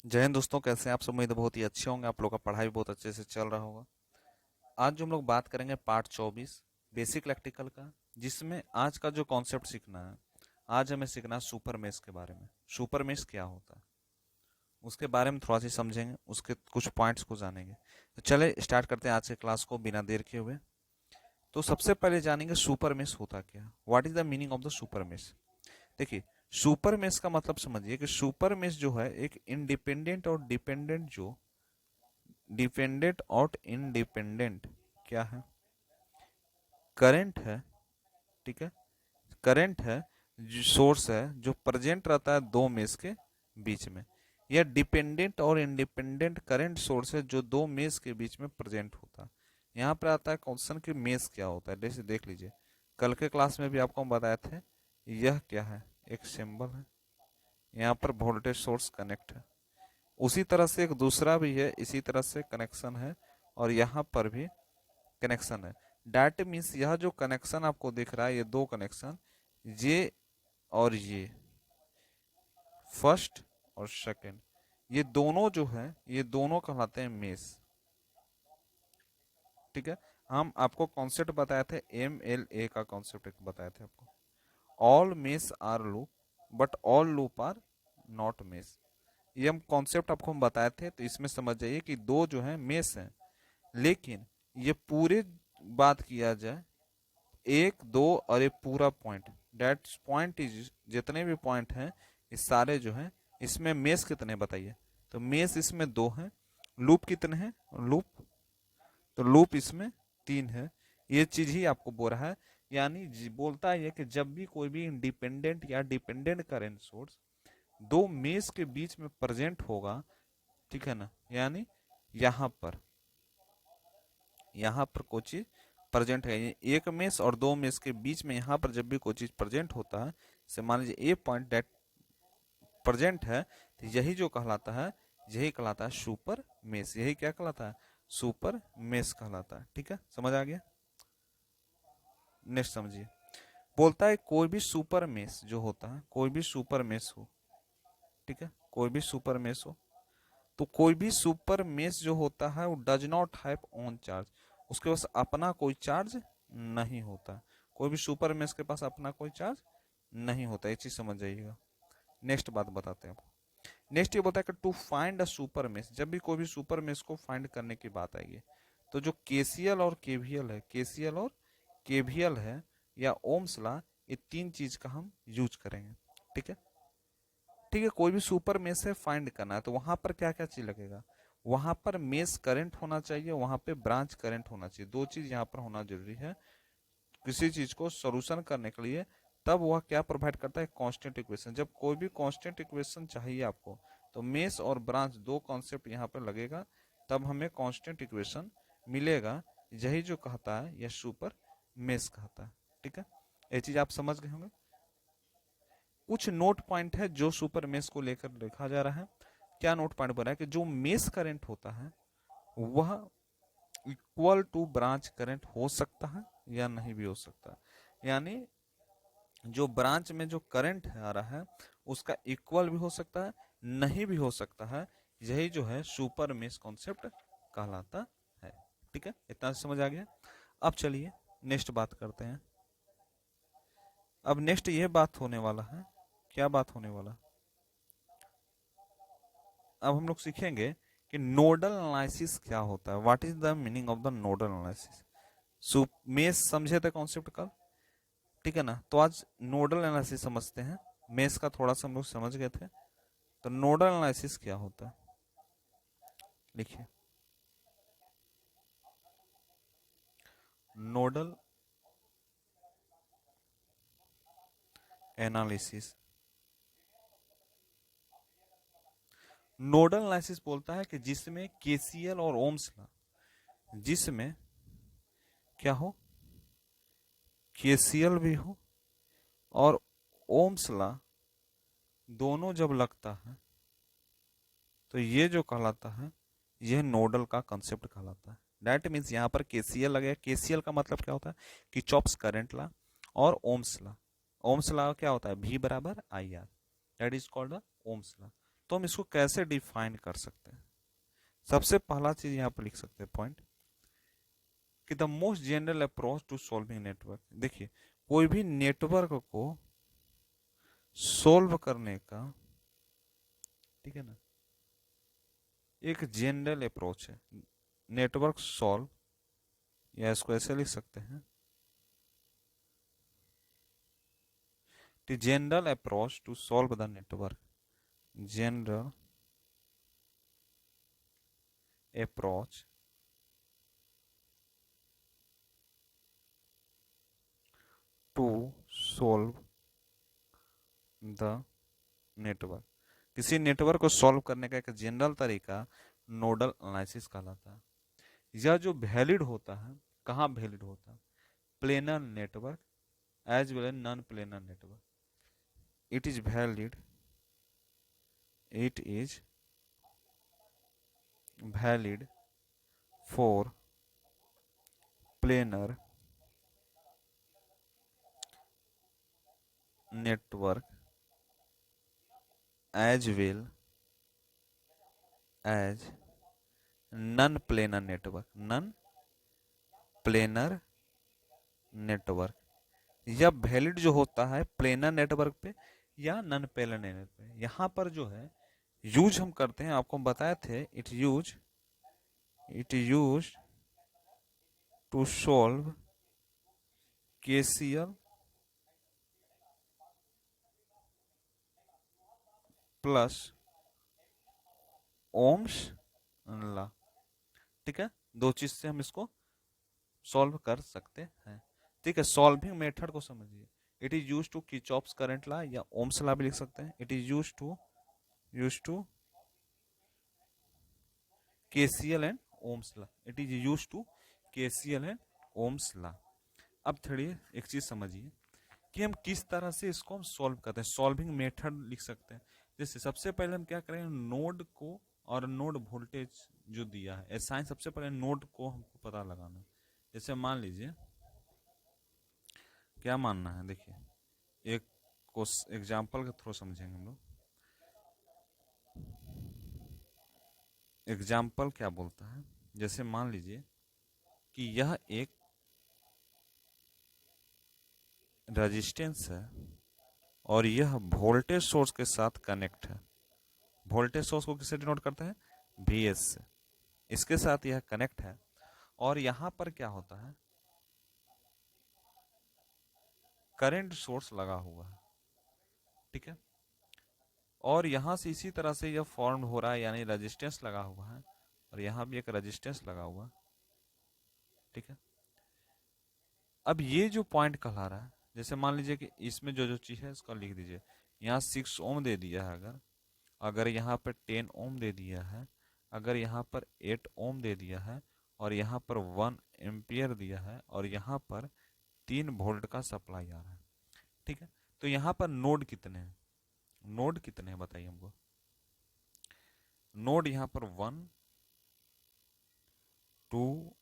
जय हिंद दोस्तों, कैसे हैं आप सब। उम्मीद है बहुत ही अच्छे होंगे। आप लोग का पढ़ाई भी बहुत अच्छे से चल रहा होगा। आज जो हम लोग बात करेंगे पार्ट 24 बेसिक इलेक्ट्रिकल का, जिसमें आज का जो कॉन्सेप्ट सीखना है, आज हमें सीखना है सुपर मेष के बारे में। सुपर मेष क्या होता है उसके बारे में थोड़ा सा समझेंगे, उसके कुछ पॉइंट्स को जानेंगे। तो चले स्टार्ट करते हैं आज के क्लास को बिना देर किए हुए। तो सबसे पहले जानेंगे सुपर मेष होता क्या, what is the meaning of the super mesh. देखिए, सुपर मेष का मतलब समझिए कि सुपर मेष जो है एक इंडिपेंडेंट और डिपेंडेंट जो डिपेंडेंट और इंडिपेंडेंट क्या है, करंट है। ठीक है, करंट है, जो सोर्स है जो प्रेजेंट रहता है दो मेष के बीच में। यह डिपेंडेंट और इंडिपेंडेंट करंट सोर्स है जो दो मेष के बीच में प्रेजेंट होता है। यहाँ पर आता है क्वेश्चन कि मेष क्या होता है। जैसे देख लीजिए, कल के क्लास में भी आपको हम बताए थे, यह क्या है, एक सिंबल है, यहाँ पर वोल्टेज सोर्स कनेक्ट है। उसी तरह से एक दूसरा भी है, इसी तरह से कनेक्शन है, और यहाँ पर भी कनेक्शन है। डैट मीन्स यह जो कनेक्शन आपको दिख रहा है, ये दो कनेक्शन, ये और ये, फर्स्ट और सेकंड, ये दोनों जो है ये दोनों कहलाते हैं मेष। ठीक है, हम आपको कॉन्सेप्ट बताए थे, MLA का कॉन्सेप्ट एक बताए थे आपको। All mesh are loop but all loop are not mesh. ये हम कॉन्सेप्ट आपको हम बताए थे। तो इसमें समझ जाइए कि दो जो है मेष हैं, लेकिन ये पूरे बात किया जाए, एक दो और ये पूरा पॉइंट, डेट पॉइंट इज, जितने भी पॉइंट हैं ये सारे जो हैं, इसमें मेष कितने बताइए। तो मेष इसमें दो हैं। लूप कितने हैं, लूप, तो लूप इसमें तीन है। ये चीज ही आपको बोल रहा है। यानी बोलता है कि जब भी कोई भी इंडिपेंडेंट या डिपेंडेंट करंट सोर्स दो मेष के बीच में प्रेजेंट होगा, ठीक है ना, यानी यहाँ पर, यहाँ पर कोई चीज प्रेजेंट है, एक मेष और दो मेष के बीच में यहाँ पर जब भी कोई चीज प्रेजेंट होता है, से मान लीजिए ए पॉइंट डेट प्रेजेंट है, तो यही जो कहलाता है, यही कहलाता है सुपर मेष। यही क्या कहलाता है, सुपर मेष कहलाता है। ठीक है, समझ आ गया। नेक्स्ट समझिए, बोलता है कोई भी सुपर मेष जो होता है, कोई भी सुपर मेष हो, ठीक है, कोई भी सुपर मेष हो, तो कोई भी सुपर मेष जो होता है वो does not have own charge, उसके पास अपना कोई चार्ज नहीं होता। कोई भी सुपर मेष के पास अपना कोई चार्ज नहीं होता, ये चीज समझ जाइएगा। नेक्स्ट बात बताते हैं आपको। नेक्स्ट ये बोलता है कि to find a super mesh, जब भी कोई भी सुपर मेष को फाइंड करने की बात आएगी, तो जो केसीएल और केवीएल है, केसीएल और केवीएल है, या ओम्स लॉ, ये तीन चीज का हम यूज करेंगे। ठीक है, ठीक है, कोई भी सुपर मेष है फाइंड करना है, तो वहां पर क्या क्या चीज लगेगा, वहां पर मेष करंट होना चाहिए, वहां पे ब्रांच करंट होना चाहिए। दो चीज यहाँ पर होना जरूरी है किसी चीज को सोल्यूशन करने के लिए। तब वह क्या प्रोवाइड करता है, कांस्टेंट इक्वेशन। जब कोई भी कांस्टेंट इक्वेशन चाहिए आपको, तो मेष और ब्रांच दो कॉन्सेप्ट यहाँ पर लगेगा, तब हमें कांस्टेंट इक्वेशन मिलेगा। यही जो कहता है यह सुपर मेष कहता है। ठीक है, ये चीज आप समझ गए होंगे। कुछ नोट पॉइंट है जो सुपर मेष को लेकर लिखा जा रहा है। क्या नोट पॉइंट बना है कि जो मेष करंट होता है वह इक्वल टू ब्रांच करंट हो सकता है या नहीं भी हो सकता है। यानी जो ब्रांच में जो करंट आ रहा है उसका इक्वल भी हो सकता है, नहीं भी हो सकता है। यही जो है सुपर मेष कॉन्सेप्ट कहलाता है। ठीक है, इतना समझ आ गया। अब चलिए नेक्स्ट बात करते हैं। अब नेक्स्ट ये बात होने वाला है, क्या बात होने वाला, अब हम लोग सीखेंगे कि नोडल एनालिसिस क्या होता है, what is the meaning of the nodal analysis. मेष समझे थे कॉन्सेप्ट कल, ठीक है ना, तो आज नोडल एनालिसिस समझते हैं। मेष का थोड़ा सा हम लोग समझ गए थे, तो नोडल एनालिसिस क्या होता है लिखिए। नोडल एनालिसिस, नोडल एनालिसिस बोलता है कि जिसमें केसीएल और ओम्स लॉ, जिसमें क्या हो, केसीएल भी हो और ओम्स लॉ दोनों जब लगता है, तो ये जो कहलाता है यह नोडल का कंसेप्ट कहलाता है। दैट मीन्स यहाँ पर केसीएल लगेगा। केसीएल का मतलब क्या होता है, किरचॉफ्स करंट लॉ, और ओम्स लॉ। ओम्स लॉ क्या होता है, V बराबर I R, that is called the Ohm's law. तो हम इसको कैसे डिफाइन कर सकते हैं? सबसे पहला चीज यहाँ पर लिख सकते हैं पॉइंट कि the most general approach to solving network. देखिए, कोई भी नेटवर्क को सोल्व करने का, ठीक है ना, एक जनरल अप्रोच है नेटवर्क सॉल्व, या इसको ऐसे लिख सकते हैं, the general approach to solve the network, general approach to solve the network. किसी नेटवर्क को सॉल्व करने का एक जनरल तरीका नोडल एनालिसिस कहलाता है। यह जो वैलिड होता है, कहाँ वैलिड होता है? Planar network as well as non planar network. It is valid, it is valid for planar network as well as non planar network, non planar network. यह वैलिड जो होता है प्लेनर नेटवर्क पे या नन प्लेनर नेटवर्क पे। यहाँ पर जो है यूज हम करते हैं, आपको हम बताए थे, it use to solve KCL plus Ohm's law. ठीक है, दो चीज से हम इसको सॉल्व कर सकते हैं। ठीक है, सॉल्विंग मेथड को समझिए। It is use to Kirchhoff's current law या ओम्स लॉ भी लिख सकते हैं। It is use to KCL and Ohm's law. It is use to KCL and Ohm's law. अब थोड़ी एक चीज समझिए कि हम किस तरह से इसको हम सॉल्व करते हैं। सॉल्विंग मेथड लिख सकते हैं। जैसे सबसे पहले हम क्या करेंगे, नोड को और नोड वोल्टेज जो दिया है साइन, सबसे पहले नोड को हमको पता लगाना है। जैसे मान लीजिए, क्या मानना है, देखिए एक को एग्जाम्पल के थ्रू समझेंगे हम लोग। एग्जाम्पल क्या बोलता है, जैसे मान लीजिए कि यह एक रेजिस्टेंस है और यह वोल्टेज सोर्स के साथ कनेक्ट है। वोल्टेज सोर्स को किससे डिनोट करते हैं? Vs से। इसके साथ यह कनेक्ट है और यहां पर क्या होता है, करंट सोर्स लगा हुआ है। ठीक है, और यहां से इसी तरह से यह फॉर्म हो रहा है, यानी रेजिस्टेंस लगा हुआ है और यहां भी एक रेजिस्टेंस लगा हुआ है। ठीक है, अब ये जो पॉइंट कहला रहा है, जैसे मान लीजिए कि इसमें जो जो चीज है इसका लिख दीजिए। यहाँ 6 ओम दे दिया है, अगर अगर यहाँ पर 10 ओम दे दिया है, अगर यहाँ पर 8 ओम दे दिया है और यहाँ पर 1 एम्पियर दिया है और यहाँ पर 3 वोल्ट का सप्लाई आ रहा है। ठीक है, तो यहाँ पर नोड कितने हैं? नोड कितने हैं बताइए हमको। नोड यहाँ पर 1, 2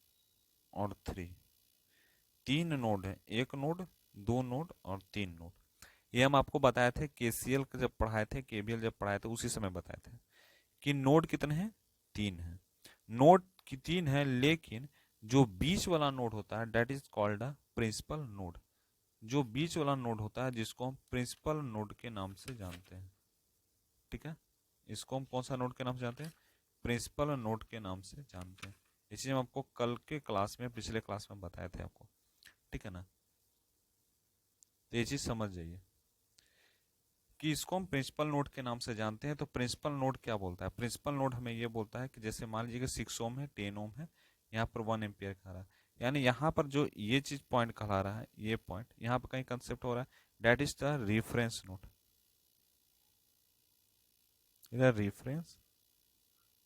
और 3, 3 नोड है। एक नोड, 2 नोड और 3 नोड। ये हम आपको बताए थे केसीएल जब पढ़ाए थे, केवीएल जब पढ़ाए थे, उसी समय बताए थे कि नोड कितने हैं? 3 है। नोड की 3 है, लेकिन जो बीच वाला नोड होता है that is called a principal node. जो बीच वाला नोड होता है जिसको हम प्रिंसिपल नोड के नाम से जानते हैं। ठीक है, इसको हम कौन सा नोड के नाम से जानते हैं? प्रिंसिपल नोड के नाम से जानते हैं। इसे हम आपको कल के क्लास में, पिछले क्लास में बताए थे आपको। ठीक है ना, तो ये चीज समझ जाइए कि इसको हम प्रिंसिपल नोड के नाम से जानते हैं। तो प्रिंसिपल नोड क्या बोलता है? प्रिंसिपल नोड हमें ये बोलता है कि जैसे मान लीजिए कि 6 ओम है, 10 ओम है, यहाँ पर 1 एम्पियर खा रहा है, यानी यहाँ पर जो ये चीज पॉइंट कहला रहा है, ये पॉइंट यहाँ पर कहीं कंसेप्ट हो रहा है, that is the reference node. इधर रिफरेंस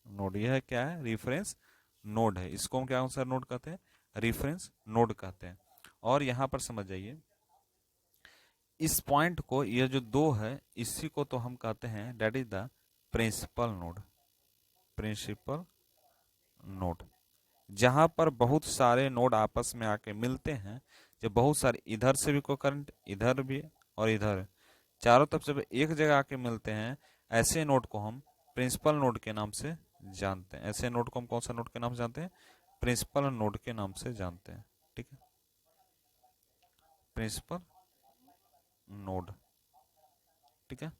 नोड, यह क्या है? रिफरेंस नोड है। इसको हम क्या सा नोड कहते हैं? रिफरेंस नोड कहते हैं। और यहाँ पर समझ जाइए, इस पॉइंट को, ये जो 2 है, इसी को तो हम कहते हैं that is the principal node. Principal node, जहां पर बहुत सारे नोड आपस में आके मिलते हैं, जब बहुत सारे इधर से भी कोई करंट, इधर भी और इधर, चारों तरफ से एक जगह आके मिलते हैं, ऐसे नोड को हम प्रिंसिपल नोड के नाम से जानते हैं। ऐसे नोड को हम कौन सा नोड के नाम से जानते हैं? प्रिंसिपल नोड के नाम से जानते हैं। ठीक है, प्रिंसिपल नोड। ठीक है,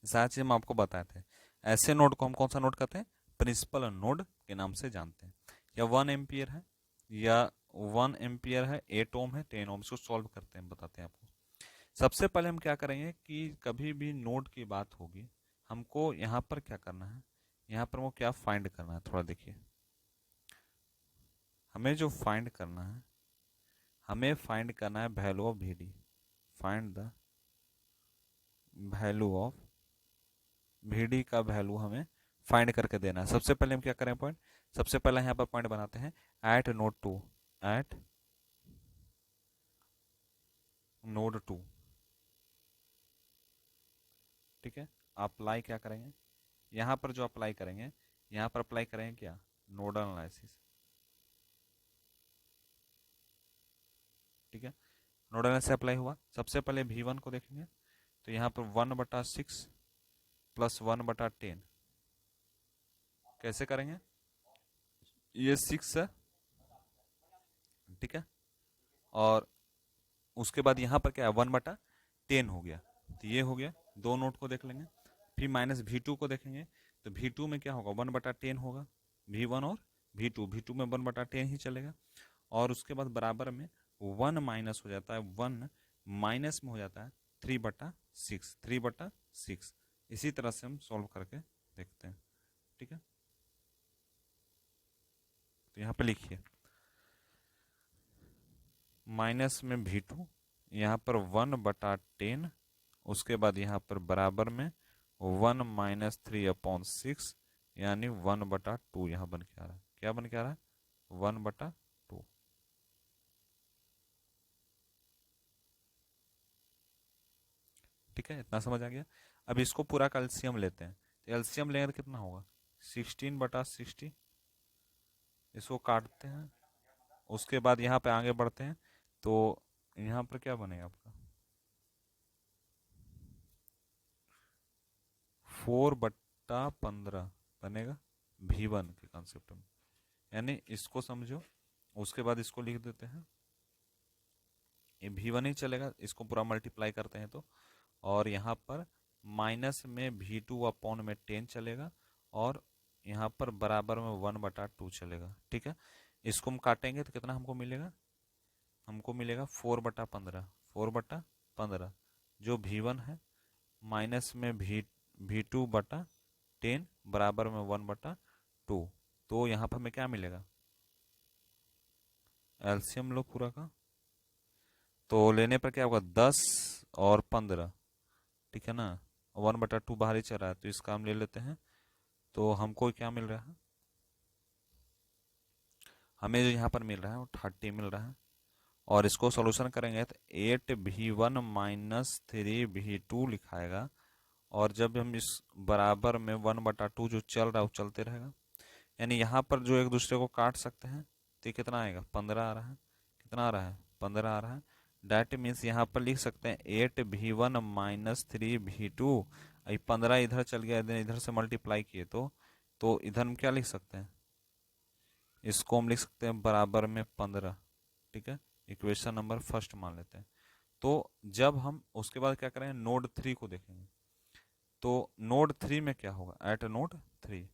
सारी चीज हम आपको बताए थे। ऐसे नोड को हम कौन सा नोड कहते हैं? प्रिंसिपल नोड के नाम से जानते हैं। या 1 एम्पियर है, या 1 एम्पियर है, 8 ओम है, 10 ओम। इसको सॉल्व करते हैं, बताते हैं आपको। सबसे पहले हम क्या करेंगे कि कभी भी नोड की बात होगी, हमको यहाँ पर क्या करना है, यहाँ पर वो क्या फाइंड करना है, थोड़ा देखिए। हमें जो फाइंड करना है, हमें फाइंड करना है value of V D. Find the value of V D का वैल्यू हमें फाइंड करके देना है। सबसे पहले हम क्या करें पॉइंट, सबसे पहले यहाँ पर पॉइंट बनाते हैं एट नोड 2, एट नोड 2। ठीक है, अप्लाई क्या करेंगे, यहाँ पर जो अप्लाई करेंगे, यहाँ पर अप्लाई करेंगे क्या, नोडल एनालिसिस। ठीक है, नोडल एनालिसिस अप्लाई हुआ। सबसे पहले V1 को देखेंगे, तो यहाँ पर 1/6 प्लस 1/10 कैसे करेंगे, ये 6 है। ठीक है, और उसके बाद यहाँ पर क्या है, 1/10 हो गया, तो ये हो गया। दो नोट को देख लेंगे। फिर माइनस V2 को देखेंगे, तो V2 में क्या होगा, 1/10 होगा। V1 और V2 में 1/10 ही चलेगा। और उसके बाद बराबर में 1 माइनस हो जाता है, 1 माइनस में हो जाता है 3/6, 3/6। इसी तरह से हम सॉल्व करके देखते हैं। ठीक है, तो यहाँ पे लिखिए माइनस में V2, यहाँ पर 1/10, उसके बाद यहाँ पर बराबर में 1 माइनस 3/6, यानी 1/2 यहाँ बन के आ रहा है। क्या बन के आ रहा है, 1/2। ठीक है, इतना समझ आ गया। अब इसको पूरा का एलसीएम लेते हैं, तो एलसीएम लेंगे तो कितना होगा, 16/60। इसको काटते हैं, उसके बाद यहाँ पे आगे बढ़ते हैं, तो यहाँ पर क्या बनेगा आपका, 4/15 बनेगा V1 के कॉन्सेप्ट में। यानी इसको समझो, उसके बाद इसको लिख देते हैं, ये V1 ही चलेगा, इसको पूरा मल्टीप्लाई करते हैं तो। और यहाँ पर माइनस में V2/10 चलेगा, और यहाँ पर बराबर में 1/2 चलेगा। ठीक है, इसको हम काटेंगे तो कितना हमको मिलेगा, हमको मिलेगा 4/15, 4/15 जो V1 है, माइनस में V2/10 बराबर में 1/2। तो यहाँ पर हमें क्या मिलेगा, एलसीएम लो पूरा का, तो लेने पर क्या होगा, 10 और 15। ठीक है ना, 1/2 बाहर ही चल रहा है, तो इसका हम ले लेते हैं। तो हमको क्या मिल रहा है, हमें जो यहाँ पर मिल रहा है वो 30 मिल रहा है। और इसको सॉल्यूशन करेंगे तो 8V1 माइनस 3V2 लिखाएगा। और जब हम इस बराबर में 1/2 जो चल रहा है वो चलते रहेगा, यानी यहाँ पर जो एक दूसरे को काट सकते हैं, तो कितना आएगा, 15 आ रहा है। कितना आ रहा है, 15 आ रहा है। डैट मीन्स यहाँ पर लिख सकते हैं 8V1 माइनस 3V2। 15 इधर चल गया, इधर से मल्टीप्लाई किए तो इधर हम क्या लिख सकते हैं, इसको हम लिख सकते हैं बराबर में 15। ठीक है, इक्वेशन नंबर फर्स्ट मान लेते हैं। तो जब हम उसके बाद क्या करेंगे, नोड 3 को देखेंगे, तो नोड 3 में क्या होगा, एट नोड 3।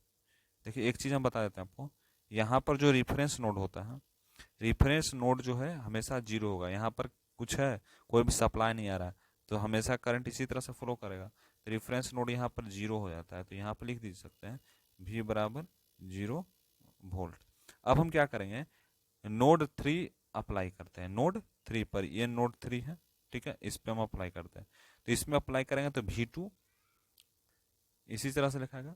देखिए एक चीज़ हम बता देते हैं आपको, यहाँ पर जो रेफरेंस नोड होता है, रेफरेंस नोड जो है हमेशा जीरो होगा। यहाँ पर कुछ है, कोई भी सप्लाई नहीं आ रहा है, तो हमेशा करंट इसी तरह से फ्लो करेगा। तो रेफरेंस नोड यहाँ पर जीरो हो जाता है, तो यहाँ पर लिख दे सकते हैं V बराबर 0 वोल्ट। अब हम क्या करेंगे, नोड 3 अप्लाई करते हैं, नोड 3 पर, ये नोड 3 है। ठीक है, इस पे हम अप्लाई करते हैं, तो इसमें अप्लाई करेंगे तो V2 इसी तरह से लिखाएगा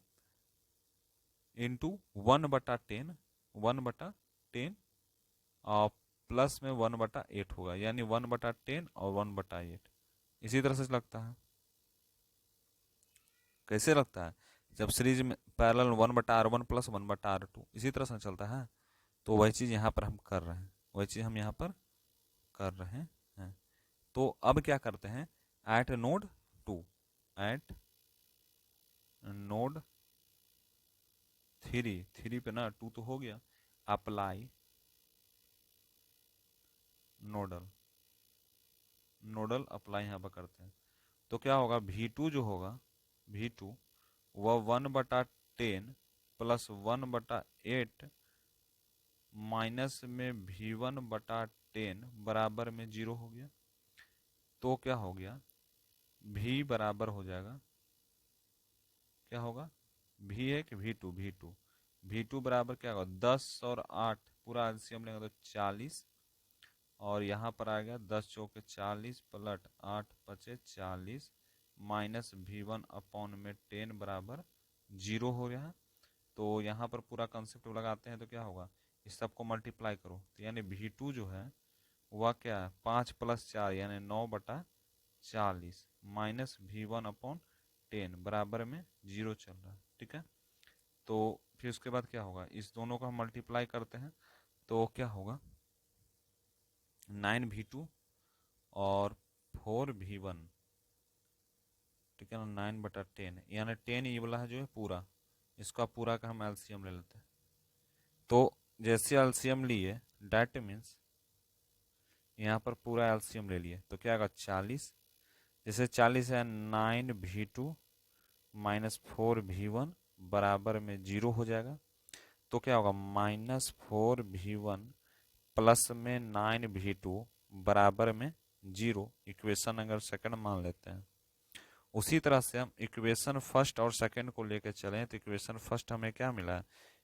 इंटू 1/10, 1/10 और प्लस में 1/8 होगा, यानी 1/10 और 1/8। इसी तरह से लगता है, कैसे लगता है, जब सीरीज में पैरेलल 1/R1 प्लस 1/R2 इसी तरह से चलता है। तो वही चीज़ यहाँ पर हम कर रहे हैं, वही चीज़ हम यहाँ पर कर रहे हैं। तो अब क्या करते हैं, एट नोड 2, एट नोड 3 पे ना 2 तो हो गया, अप्लाई नोडल, नोडल अप्लाई यहाँ पर करते हैं तो क्या होगा, V2 जो होगा, V2 वह 1/10 प्लस 1/8 माइनस में V1/10 बराबर में 0 हो गया। तो क्या हो गया, V बराबर हो जाएगा, क्या होगा, V है कि V2, V2 बराबर क्या होगा, 10 और 8 पूरा एलसीएम लेंगे तो 40, और यहाँ पर आ गया 10 चौके 40 प्लस 8 पचे 40 माइनस V1/10 बराबर 0 हो गया है। तो यहाँ पर पूरा कंसेप्ट लगाते हैं तो क्या होगा, इस सबको मल्टीप्लाई करो तो यानी V2 जो है वह क्या है, 5 + 4 यानी 9/40 माइनस V1/10 बराबर में 0 चल रहा है। ठीक है, तो फिर उसके बाद क्या होगा, इस दोनों को हम मल्टीप्लाई करते हैं तो क्या होगा, 9V2 और 4V1, ठीक है ना, 9/10 यानी 10 ये वाला है जो है पूरा, इसका पूरा का हम एलसीएम ले लेते हैं। तो जैसे एलसीएम लिए डेट मीन्स यहाँ पर पूरा एलसीएम ले लिए तो क्या आएगा 40, जैसे 40 है 9V2 माइनस 4V1 बराबर में 0 हो जाएगा। तो क्या होगा, -4V1 प्लस में 9V2 बराबर में 0, इक्वेशन अगर सेकंड मान लेते हैं। उसी तरह से हम इक्वेशन फर्स्ट और सेकंड को लेकर चलें तो इक्वेशन फर्स्ट हमें क्या मिला है,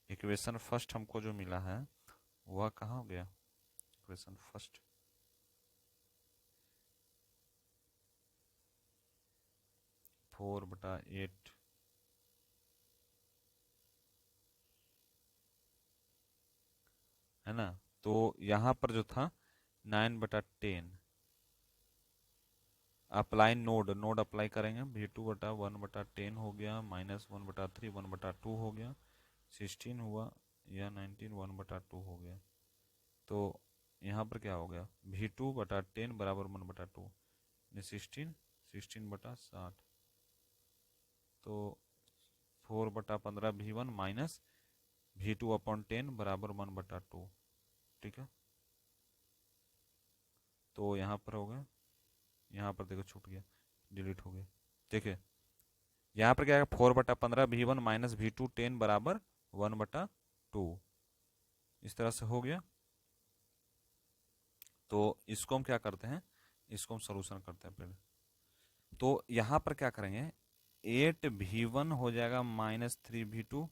इक्वेशन फर्स्ट हमको जो मिला है वह कहाँ हो गया, इक्वेशन फर्स्ट 4/8 है ना। तो यहाँ पर जो था 9/10 अप्लाई नोड अप्लाई करेंगे, V2/1/10 हो गया, -1/3 1/2 हो गया, 16 हुआ या 19 1/2 हो गया। तो यहाँ पर क्या हो गया, V2/10 बराबर 1/2 16/60, तो 4/15 V1 माइनस V2/10 बराबर 1/2। ठीक है, तो यहाँ पर हो गया, यहाँ पर देखो छूट गया, डिलीट हो गया। देखिए यहाँ पर क्या है, 4/15 V1 माइनस V2/10 बराबर 1/2, इस तरह से हो गया। तो इसको हम क्या करते हैं, इसको हम सोल्यूशन करते हैं पहले। तो यहाँ पर क्या करेंगे, 8V1 हो जाएगा -3V2,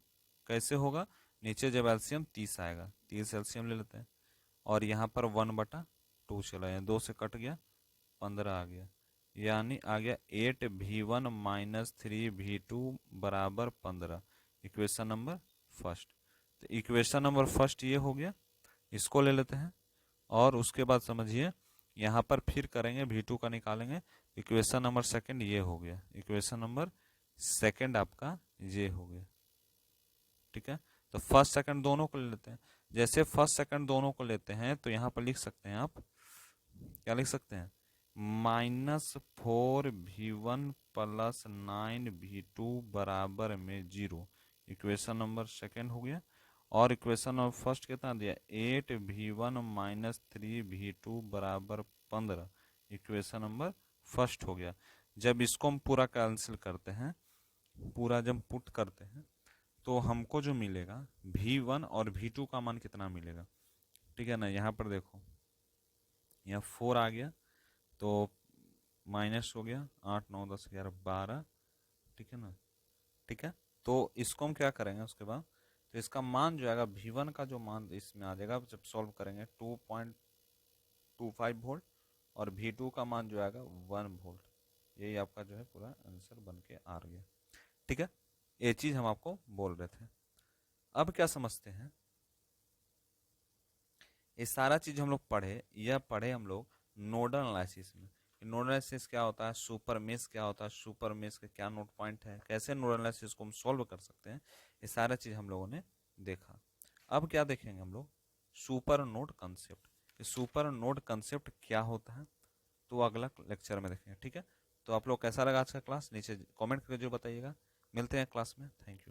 कैसे होगा, नीचे जब एलसीएम 30 आएगा 30 एलसीएम ले लेते हैं, और यहाँ पर 1/2 चला है, 2 से कट गया 15 आ गया, यानी आ गया 8V1 माइनस 3V2 बराबर 15, इक्वेशन नंबर फर्स्ट। तो इक्वेशन नंबर फर्स्ट ये हो गया, इसको ले लेते हैं। और उसके बाद समझिए यहाँ पर फिर करेंगे V2 का निकालेंगे, इक्वेशन नंबर सेकंड ये हो गया, इक्वेशन नंबर सेकंड आपका ये हो गया। ठीक है, तो फर्स्ट सेकंड दोनों को ले लेते हैं। जैसे फर्स्ट सेकंड दोनों को लेते हैं तो यहाँ पर लिख सकते हैं आप, क्या लिख सकते हैं, -4V1 प्लस 9V2 बराबर में 0, इक्वेशन नंबर सेकंड हो गया। और इक्वेशन नंबर फर्स्ट कितना दिया, 8V1 माइनस 3V2 बराबर 15, इक्वेशन नंबर फर्स्ट हो गया। जब इसको हम पूरा कैंसिल करते हैं, पूरा जब पुट करते हैं तो हमको जो मिलेगा V1 और V2 का मान कितना मिलेगा। ठीक है ना, यहाँ पर देखो यहाँ 4 आ गया तो माइनस हो गया 8 9 10 11 12, ठीक है ना। ठीक है, तो इसको हम क्या करेंगे उसके बाद, तो इसका मान जो आएगा V1 का जो मान इसमें आ जाएगा जब सॉल्व करेंगे 2.25 वोल्ट, और V2 का मान जो आएगा 1 वोल्ट। यही आपका जो है पूरा आंसर बन के आ गया। ठीक है, ये चीज हम आपको बोल रहे थे। अब क्या समझते हैं, ये सारा चीज हम लोग पढ़े, यह पढ़े हम लोग नोडल एनालिसिस में। नोडल एनालिसिस क्या होता है, सुपर मेश क्या होता है, सुपर मेश के क्या नोड पॉइंट है, कैसे नोडल एनालिसिस को हम सॉल्व कर सकते हैं, ये सारा चीज हम लोगों ने देखा। अब क्या देखेंगे हम लोग, super node concept. Super node concept क्या होता है तो अगला लेक्चर में देखेंगे। ठीक है, तो आप लोग कैसा लगा आज का क्लास, नीचे कमेंट करके जो बताइएगा। मिलते हैं क्लास में। Thank you.